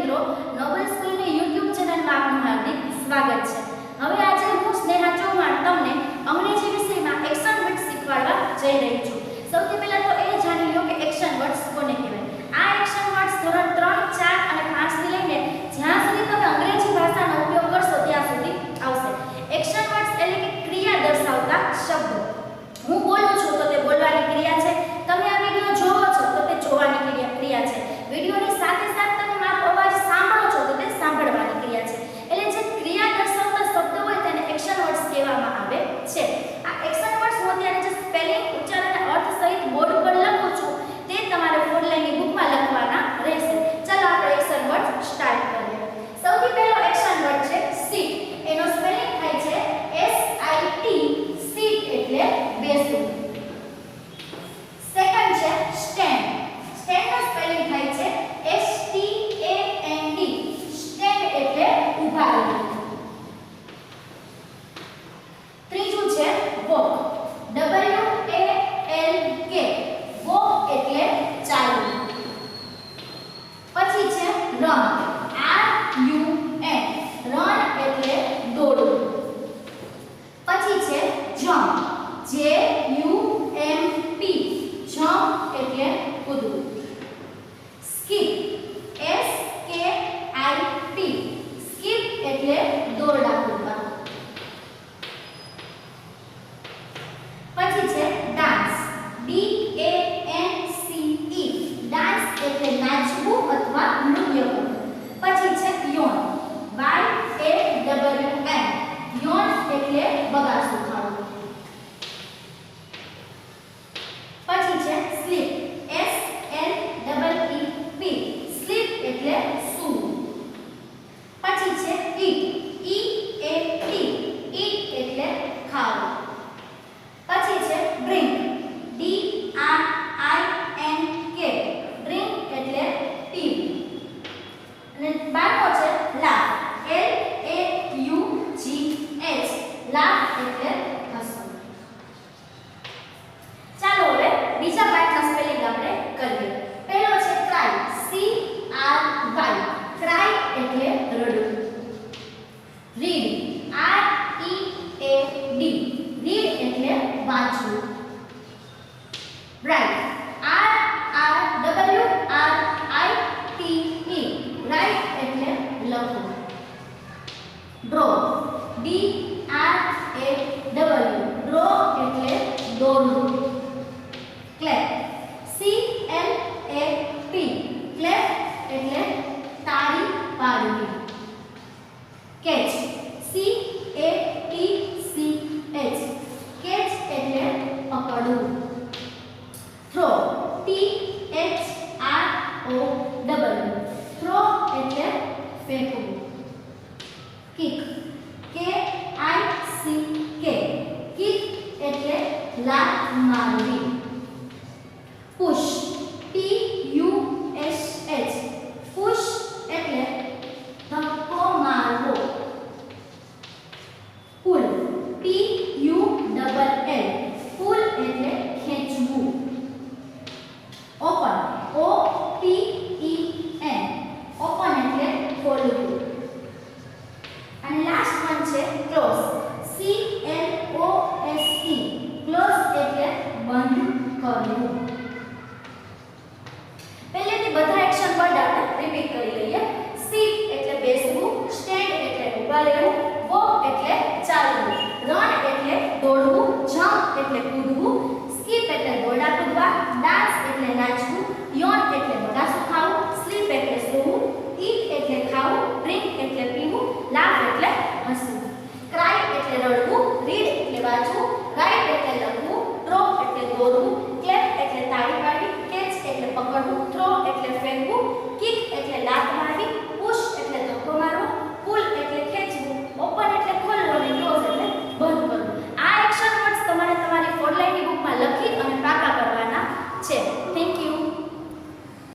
મિત્રો, નોબલ સ્કૂલની YouTube ચેનલમાં આપનું હાર્દિક સ્વાગત છે. હવે આજે હું સ્નેહા ચૌહાણ તમને અંગ્રેજી વિષયમાં એક્શન વર્ડ્સ શીખવાડવા જઈ રહી છું. સૌથી પહેલા તો એ જાણી લો કે એક્શન વર્ડ્સ કોને કહેવાય. આ એક્શન વર્ડ્સ ધોરણ 3, 4 અને 5 થી લઈને જ્યાં સુધી તમે અંગ્રેજી ભાષાનો ઉપયોગ કરશો ત્યાં સુધી આવશે. એક્શન વર્ડ્સ એટલે કે ક્રિયા દર્શાવતા શબ્દો. હું બોલું છું તો તે બોલવાની ક્રિયા છે. તમે આ વિડિયો જોવો છો તો તે જોવાની ક્રિયા છે. વિડિયોની સાથે સાથે તમે મારો અવાજ સાંભળો છો તો તે સાંભળવાની ક્રિયા છે. એટલે જે ક્રિયા દર્શાવતા શબ્દો હોય તેને એક્શન વર્ડ્સ કહેવામાં આવે છે. આ એક્શન વર્ડ્સ હું અત્યારે જે સ્પેલિંગ, ઉચ્ચારણ અને અર્થ સહિત બોર્ડ પર લખું છું તે તમારે ફોર લાઈનની બુકમાં લખવાના રહેશે. ચાલો આપણે એક્શન વર્ડ્સ સ્ટાર્ટ કરીએ. સૌથી પહેલો એક્શન વર્ડ છે સીટ. એનો સ્પેલિંગ થાય છે SIT. સીટ એટલે બેસવું. સેકન્ડ છે સ્ટેન્ડ. સ્ટેન્ડ નો સ્પેલિંગ થાય છે STAND. સ્ટેન્ડ એટલે ઊભા રહેવું. ત્રીજું છે વોક. WALK. વોક એટલે ચાલવું. પછી છે રન. RUN. રન એટલે દોડવું. પછી છે જમ્પ. JUMP. જમ્પ એટલે કૂદવું. સ્કીપ. SKIP. સ્કીપ એટલે દોરડા કૂદવા. પછી છે ડાન્સ. DANCE. ડાન્સ એટલે નાચવું અથવા નૃત્ય કરવું. પછી છે યોન. YAWN. યોન એટલે બગાસું ખાવું. પછી છે સ્લીપ. SLEEP. સ્લીપ એટલે સૂવું. પછી છે ઈટ. EAT. ઈટ એટલે ખાવું. પછી છે ડ્રિંક. DRINK. ડ્રિંક એટલે પીવું. અને 12મો છે લાફ. LAUGH. લાફ એટલે હસવું. ચાલો હવે બીજા પાર્ટના સ્પેલિંગ આપણે કરીએ. પહેલો છે ક્રાય. CRY. ક્રાય એટલે રડવું. રીડ. READ. રીડ એટલે વાંચવું. રાઇટ. RRWRITE. રાઇટ એટલે લખવું. ડ્રો. DRAW. ડ્રો એટલે દોરવું. ક્લેપ. CLAP. ક્લેપ એટલે તાળી પાડવી. કેચ. CATCH. કેચ એટલે પકડવું. થ્રો. THROW. થ્રો એટલે ફેંકવું. કિક. KICK. કિક એટલે લાત મારવી. પુશ. PUSH. પુશ એટલે ધક્કો મારવો. પુલ. PULL. પુલ એટલે ખેંચવું. ઓપન. OPEN. ઓપન એટલે ખોલવું. અને લાસ્ટ વન છે ક્લોઝ. CLOSE. ક્લોઝ એટલે બંધ કરવું. પહેલેથી બધા એક્શન વર્ડ આપણે રિપીટ કરી લઈએ. સીટ એટલે બેસવું. સ્ટેન્ડ એટલે ઊભા રહેવું. વોક એટલે ચાલવું. રન એટલે દોડવું. જમ્પ એટલે કૂદવું.